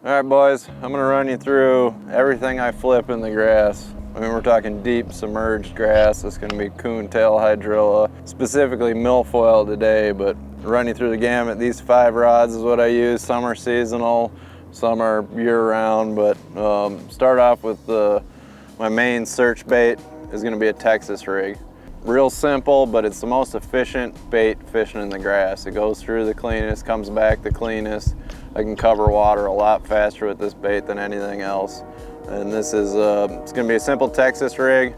All right, boys, I'm gonna run you through everything I flip in the grass. I mean, we're talking deep submerged grass. It's gonna be coontail hydrilla, specifically milfoil today, but run you through the gamut. These 5 rods is what I use. Some are seasonal, some are year-round, but start off with my main search bait is gonna be a Texas rig. Real simple, but it's the most efficient bait fishing in the grass. It goes through the cleanest, comes back the cleanest. I can cover water a lot faster with this bait than anything else. And this is, it's gonna be a simple Texas rig.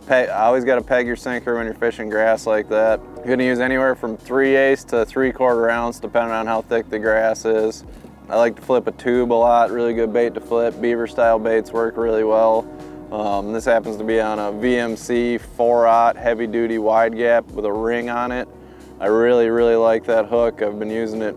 I always gotta peg your sinker when you're fishing grass like that. You're gonna use anywhere from 3/8 to 3/4 ounce, depending on how thick the grass is. I like to flip a tube a lot, really good bait to flip. Beaver-style baits work really well. This happens to be on a VMC 4/0 heavy duty wide gap with a ring on it. I really like that hook. I've been using it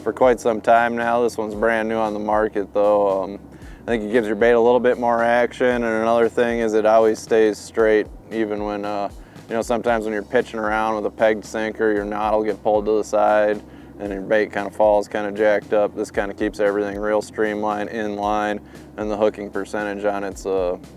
for quite some time now. This one's brand new on the market though. I think it gives your bait a little bit more action, and another thing is it always stays straight even when, you know, sometimes when you're pitching around with a pegged sinker, your knot will get pulled to the side and your bait kind of falls kind of jacked up. This kind of keeps everything real streamlined, in line, and the hooking percentage on it's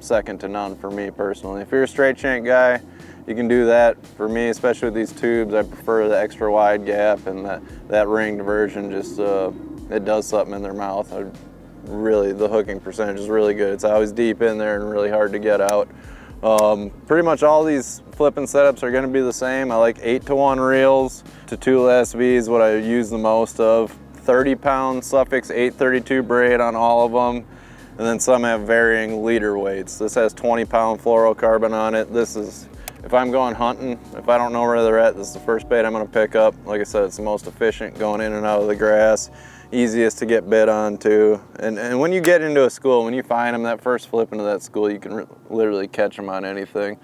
second to none for me personally. If you're a straight shank guy, you can do that. For me, especially with these tubes, I prefer the extra wide gap, and that ringed version just, it does something in their mouth. Really, the hooking percentage is really good. It's always deep in there and really hard to get out. Pretty much all these flipping setups are gonna be the same. I like 8-to-1 reels to tool SVs, what I use the most of. 30-pound Suffix 832 braid on all of them. And then some have varying leader weights. This has 20-pound fluorocarbon on it. This is, if I'm going hunting, if I don't know where they're at, this is the first bait I'm gonna pick up. Like I said, it's the most efficient going in and out of the grass. Easiest to get bit onto. And when you get into a school, when you find them, that first flip into that school, you can literally catch them on anything.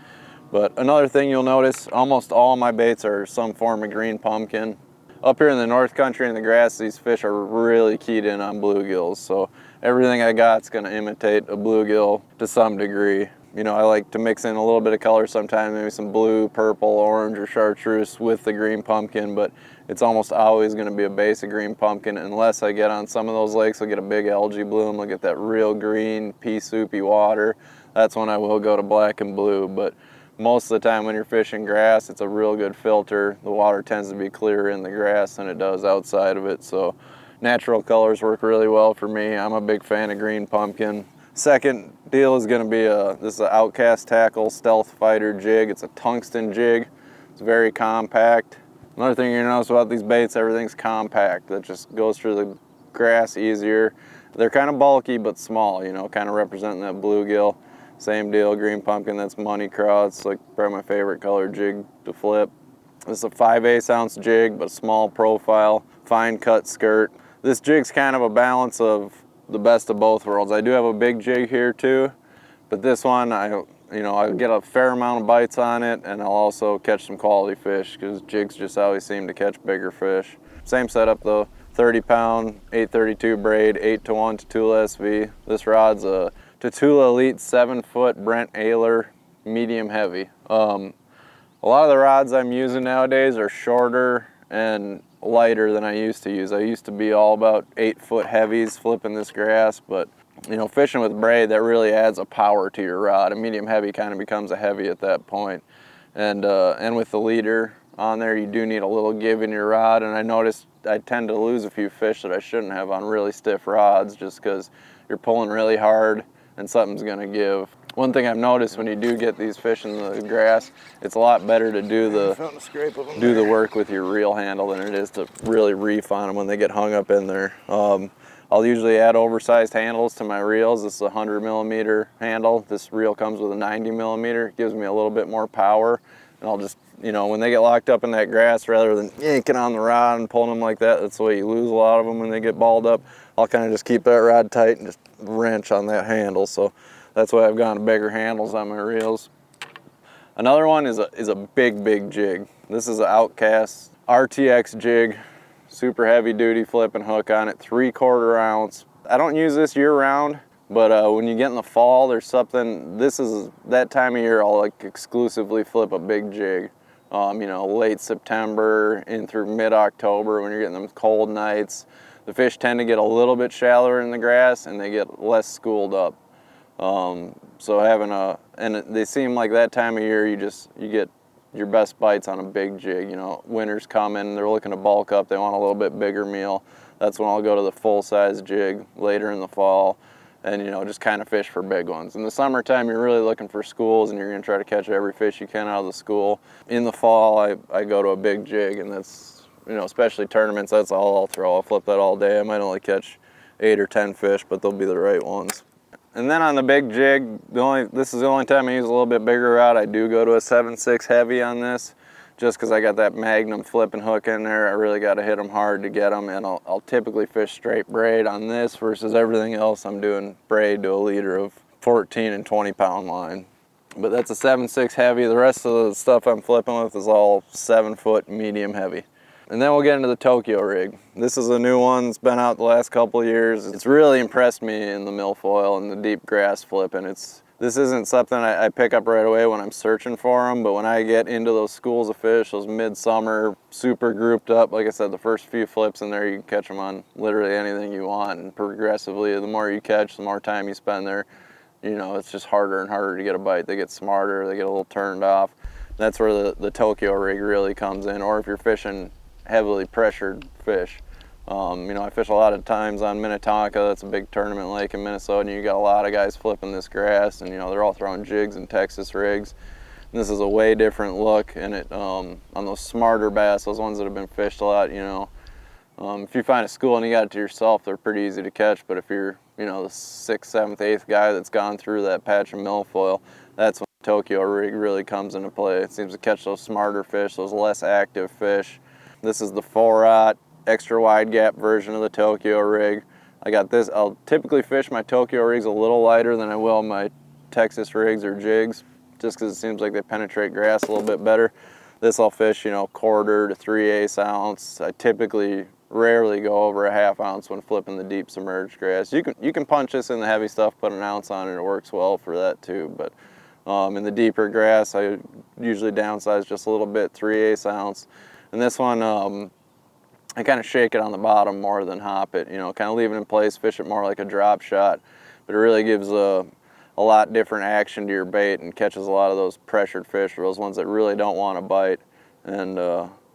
But another thing you'll notice, almost all my baits are some form of green pumpkin. Up here in the North Country in the grass, these fish are really keyed in on bluegills. So everything I got's gonna imitate a bluegill to some degree. You know, I like to mix in a little bit of color sometimes, maybe some blue, purple, orange, or chartreuse with the green pumpkin, but it's almost always gonna be a basic green pumpkin unless I get on some of those lakes, I'll get a big algae bloom, I'll get that real green, pea soupy water. That's when I will go to black and blue, but most of the time when you're fishing grass, it's a real good filter. The water tends to be clearer in the grass than it does outside of it, so natural colors work really well for me. I'm a big fan of green pumpkin. Second deal is gonna be this is an Outcast Tackle Stealth Feider jig. It's a tungsten jig. It's very compact. Another thing you're gonna notice about these baits, everything's compact. That just goes through the grass easier. They're kind of bulky but small, you know, kind of representing that bluegill. Same deal, green pumpkin, that's money craw. It's like probably my favorite color jig to flip. This is a 5/8 ounce jig, but small profile, fine cut skirt. This jig's kind of a balance of the best of both worlds. I do have a big jig here too, but this one, I get a fair amount of bites on it, and I'll also catch some quality fish because jigs just always seem to catch bigger fish. Same setup though, 30-pound 832 braid, 8-to-1 Tatula SV. This rod's a Tatula Elite 7-foot Brent Ayler medium heavy. A lot of the rods I'm using nowadays are shorter and lighter than I used to use. I used to be all about 8-foot heavies flipping this grass, but you know, fishing with braid, that really adds a power to your rod. A medium heavy kind of becomes a heavy at that point. And with the leader on there, you do need a little give in your rod, and I noticed I tend to lose a few fish that I shouldn't have on really stiff rods just because you're pulling really hard and something's gonna give. One thing I've noticed when you do get these fish in the grass, it's a lot better to do the work with your reel handle than it is to really reef on them when they get hung up in there. I'll usually add oversized handles to my reels. This is a 100mm handle. This reel comes with a 90mm. It gives me a little bit more power, and I'll just, you know, when they get locked up in that grass, rather than yanking on the rod and pulling them like that, that's the way you lose a lot of them when they get balled up. I'll kind of just keep that rod tight and just wrench on that handle. So that's why I've gone to bigger handles on my reels. Another one is a big jig. This is an Outcast RTX jig, super heavy duty flipping hook on it, 3/4 ounce. I don't use this year round, but when you get in the fall, there's something, this is that time of year I'll like exclusively flip a big jig. You know, late September in through mid-October when you're getting them cold nights. the fish tend to get a little bit shallower in the grass and they get less schooled up. So having and they seem like that time of year you get your best bites on a big jig. You know, winter's coming, they're looking to bulk up, they want a little bit bigger meal. That's when I'll go to the full-size jig later in the fall and, you know, just kind of fish for big ones. In the summertime, you're really looking for schools and you're going to try to catch every fish you can out of the school. In the fall, I go to a big jig, and that's, you know, especially tournaments, that's all I'll throw. I'll flip that all day. I might only catch 8 or 10 fish, but they'll be the right ones. And then on the big jig, this is the only time I use a little bit bigger rod. I do go to a 7/6 heavy on this, just because I got that Magnum flipping hook in there. I really got to hit them hard to get them, and I'll typically fish straight braid on this versus everything else. I'm doing braid to a leader of 14 and 20 pound line. But that's a 7/6 heavy. The rest of the stuff I'm flipping with is all 7-foot medium heavy. And then we'll get into the Tokyo rig. This is a new one. It's been out the last couple of years. It's really impressed me in the milfoil and the deep grass flipping. This isn't something I pick up right away when I'm searching for them, but when I get into those schools of fish, those midsummer, super grouped up, like I said, the first few flips in there, you can catch them on literally anything you want. And progressively, the more you catch, the more time you spend there, you know, it's just harder and harder to get a bite. They get smarter, they get a little turned off. That's where the Tokyo rig really comes in. Or if you're fishing heavily pressured fish. You know, I fish a lot of times on Minnetonka. That's a big tournament lake in Minnesota, and you got a lot of guys flipping this grass, and you know, they're all throwing jigs and Texas rigs. And this is a way different look, and it on those smarter bass, those ones that have been fished a lot, you know, if you find a school and you got it to yourself, they're pretty easy to catch. But if you're, you know, the 6th, 7th, 8th guy that's gone through that patch of milfoil, that's when the Tokyo rig really comes into play. It seems to catch those smarter fish, those less active fish. This is the 4/0 extra wide gap version of the Tokyo rig. I got this. I'll typically fish my Tokyo rigs a little lighter than I will my Texas rigs or jigs, just because it seems like they penetrate grass a little bit better. This I'll fish, you know, 1/4 to 3/8 ounce. I typically rarely go over a 1/2 ounce when flipping the deep submerged grass. You can punch this in the heavy stuff, put an ounce on it, it works well for that too. But in the deeper grass, I usually downsize just a little bit, 3/8 ounce. And this one, I kind of shake it on the bottom more than hop it, you know, kind of leave it in place, fish it more like a drop shot. But it really gives a lot different action to your bait and catches a lot of those pressured fish, or those ones that really don't want to bite. And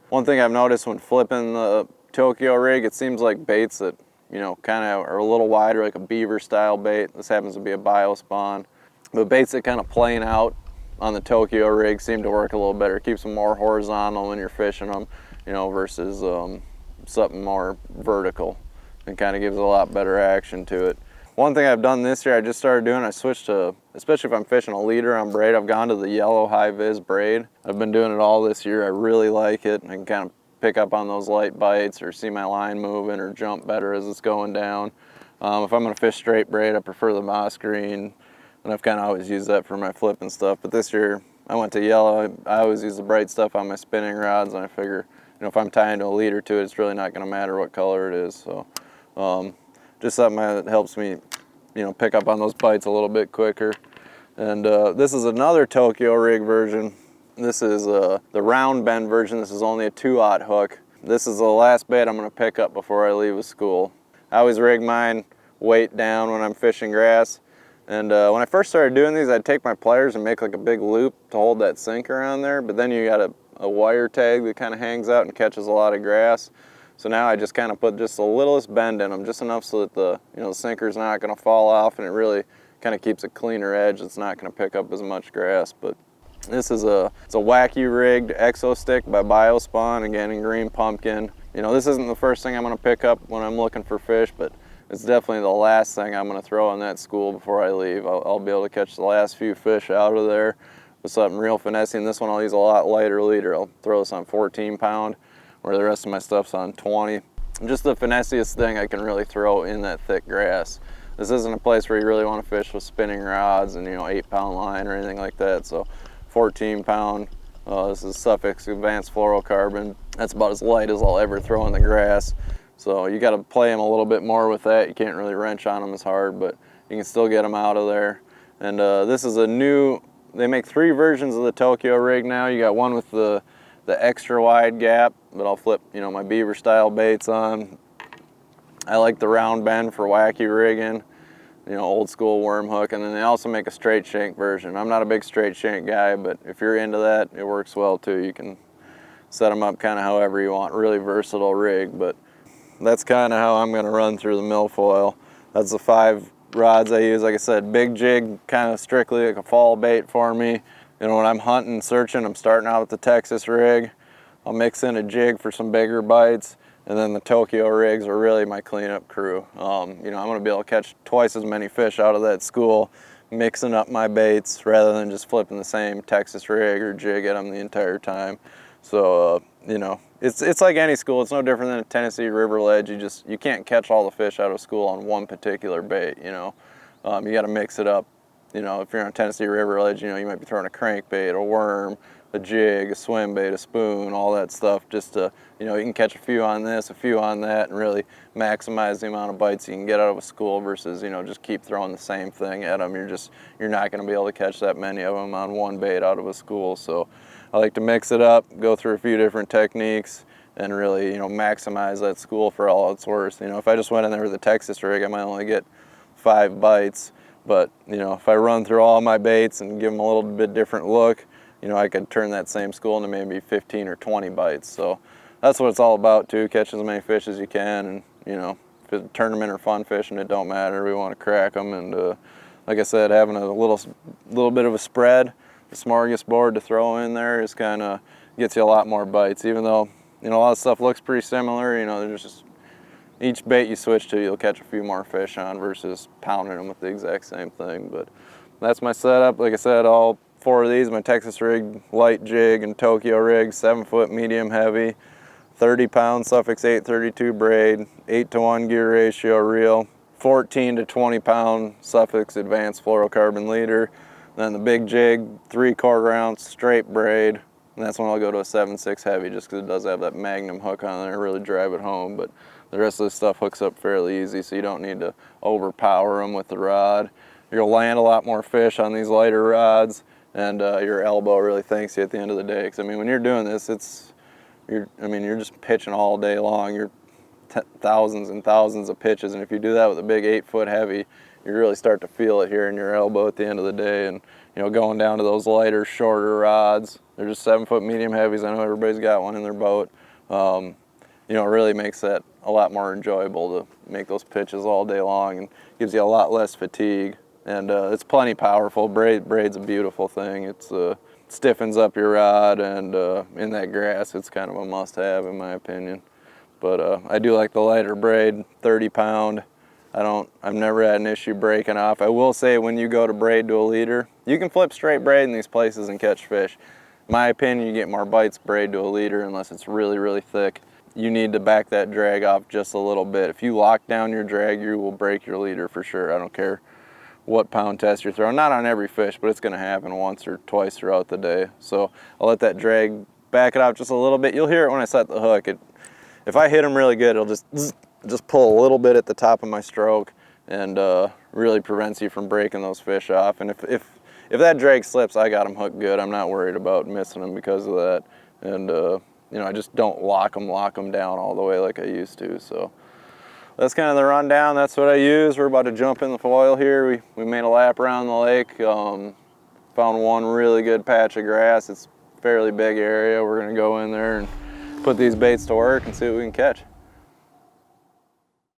one thing I've noticed when flipping the Tokyo rig, it seems like baits that, you know, kind of are a little wider, like a beaver-style bait. This happens to be a biospawn. But baits that kind of plane out on the Tokyo rig seem to work a little better. It keeps them more horizontal when you're fishing them, you know, versus something more vertical, and kind of gives a lot better action to it. One thing I've done this year, I just started doing, I switched to, especially if I'm fishing a leader on braid, I've gone to the yellow high-vis braid. I've been doing it all this year. I really like it. I can kind of pick up on those light bites or see my line moving or jump better as it's going down. If I'm going to fish straight braid, I prefer the moss green, and I've kind of always used that for my flip and stuff. But this year, I went to yellow. I always use the bright stuff on my spinning rods, and I figure, you know, if I'm tying to a leader to it, it's really not going to matter what color it is. So just something that helps me, you know, pick up on those bites a little bit quicker. And this is another Tokyo rig version. This is the round bend version. This is only a 2/0 hook. This is the last bait I'm going to pick up before I leave a school. I always rig mine weight down when I'm fishing grass. And when I first started doing these, I'd take my pliers and make like a big loop to hold that sinker on there. But then you got a wire tag that kind of hangs out and catches a lot of grass. So now I just kind of put just the littlest bend in them, just enough so that the sinker's not going to fall off, and it really kind of keeps a cleaner edge. It's not going to pick up as much grass. But this is it's a wacky rigged exo stick by Biospawn, again in green pumpkin. You know, this isn't the first thing I'm going to pick up when I'm looking for fish, but it's definitely the last thing I'm going to throw in that school before I leave. I'll be able to catch the last few fish out of there with something real finesse. And this one I'll use a lot lighter leader. I'll throw this on 14 pound, where the rest of my stuff's on 20. Just the finessiest thing I can really throw in that thick grass. This isn't a place where you really want to fish with spinning rods and 8-pound line or anything like that. So 14 pound. This is Suffolk's Advanced Fluorocarbon. That's about as light as I'll ever throw in the grass. So you got to play them a little bit more with that. You can't really wrench on them as hard, but you can still get them out of there. And this is a new, they make 3 versions of the Tokyo rig now. You got one with the extra wide gap that I'll flip, my beaver style baits on. I like the round bend for wacky rigging, you know, old school worm hook, and then they also make a straight shank version. I'm not a big straight shank guy, but if you're into that, it works well too. You can set them up kind of however you want. Really versatile rig, but that's kind of how I'm going to run through the milfoil. That's the 5 rods I use. Like I said, big jig, kind of strictly like a fall bait for me. You know, when I'm hunting, searching, I'm starting out with the Texas rig. I'll mix in a jig for some bigger bites, and then the Tokyo rigs are really my cleanup crew. You know, I'm going to be able to catch twice as many fish out of that school, mixing up my baits rather than just flipping the same Texas rig or jig at them the entire time. So, you know, it's like any school. It's no different than a Tennessee river ledge. You can't catch all the fish out of school on one particular bait, you know. You got to mix it up. You know, if you're on a Tennessee river ledge, you know, you might be throwing a crankbait, a worm, a jig, a swim bait, a spoon, all that stuff, just to, you know, you can catch a few on this, a few on that, and really maximize the amount of bites you can get out of a school versus, you know, just keep throwing the same thing at them. You're not going to be able to catch that many of them on one bait out of a school. So I like to mix it up, go through a few different techniques, and really, you know, maximize that school for all it's worth. You know, if I just went in there with a Texas rig, I might only get 5 bites. But, you know, if I run through all my baits and give them a little bit different look, you know, I could turn that same school into maybe 15 or 20 bites. So that's what it's all about too, catching as many fish as you can. And, you know, if it's a tournament or fun fishing, it don't matter. We want to crack them. And like I said, having a little bit of a spread, the smorgasbord to throw in there is kind of gets you a lot more bites. Even though, you know, a lot of stuff looks pretty similar, you know, there's just each bait you switch to, you'll catch a few more fish on versus pounding them with the exact same thing. But that's my setup. Like I said, all 4 of these, my Texas rig, light jig, and Tokyo rig, 7-foot medium heavy, 30-pound Suffix 832 braid, 8-to-1 gear ratio reel, 14 to 20-pound Suffix advanced fluorocarbon leader. Then the big jig, 3/4 ounce straight braid, and that's when I'll go to a 7.6 heavy just because it does have that magnum hook on there, really drive it home. But the rest of this stuff hooks up fairly easy, so you don't need to overpower them with the rod. You'll land a lot more fish on these lighter rods, and your elbow really thanks you at the end of the day. Because I mean, when you're doing this, you're just pitching all day long. You're thousands and thousands of pitches, and if you do that with a big 8-foot heavy, you really start to feel it here in your elbow at the end of the day. And you know, going down to those lighter, shorter rods, they're just 7-foot medium heavies. I know everybody's got one in their boat. You know, it really makes that a lot more enjoyable to make those pitches all day long, and gives you a lot less fatigue. And it's plenty powerful. Braid's a beautiful thing. It's stiffens up your rod, and in that grass, it's kind of a must-have in my opinion. But I do like the lighter braid, 30-pound. I've never had an issue breaking off. I will say, when you go to braid to a leader, you can flip straight braid in these places and catch fish. In my opinion, you get more bites braid to a leader unless it's really, really thick. You need to back that drag off just a little bit. If you lock down your drag, you will break your leader for sure. I don't care what pound test you're throwing. Not on every fish, but it's going to happen once or twice throughout the day. So I'll let that drag back it off just a little bit. You'll hear it when I set the hook. If I hit them really good, it'll just pull a little bit at the top of my stroke, and really prevents you from breaking those fish off. And if that drag slips, I got them hooked good. I'm not worried about missing them because of that. And you know, I just don't lock them down all the way like I used to. So that's kind of the rundown. That's what I use. We're about to jump in the foil here. We made a lap around the lake. Found one really good patch of grass. It's a fairly big area. We're gonna go in there and put these baits to work and see what we can catch.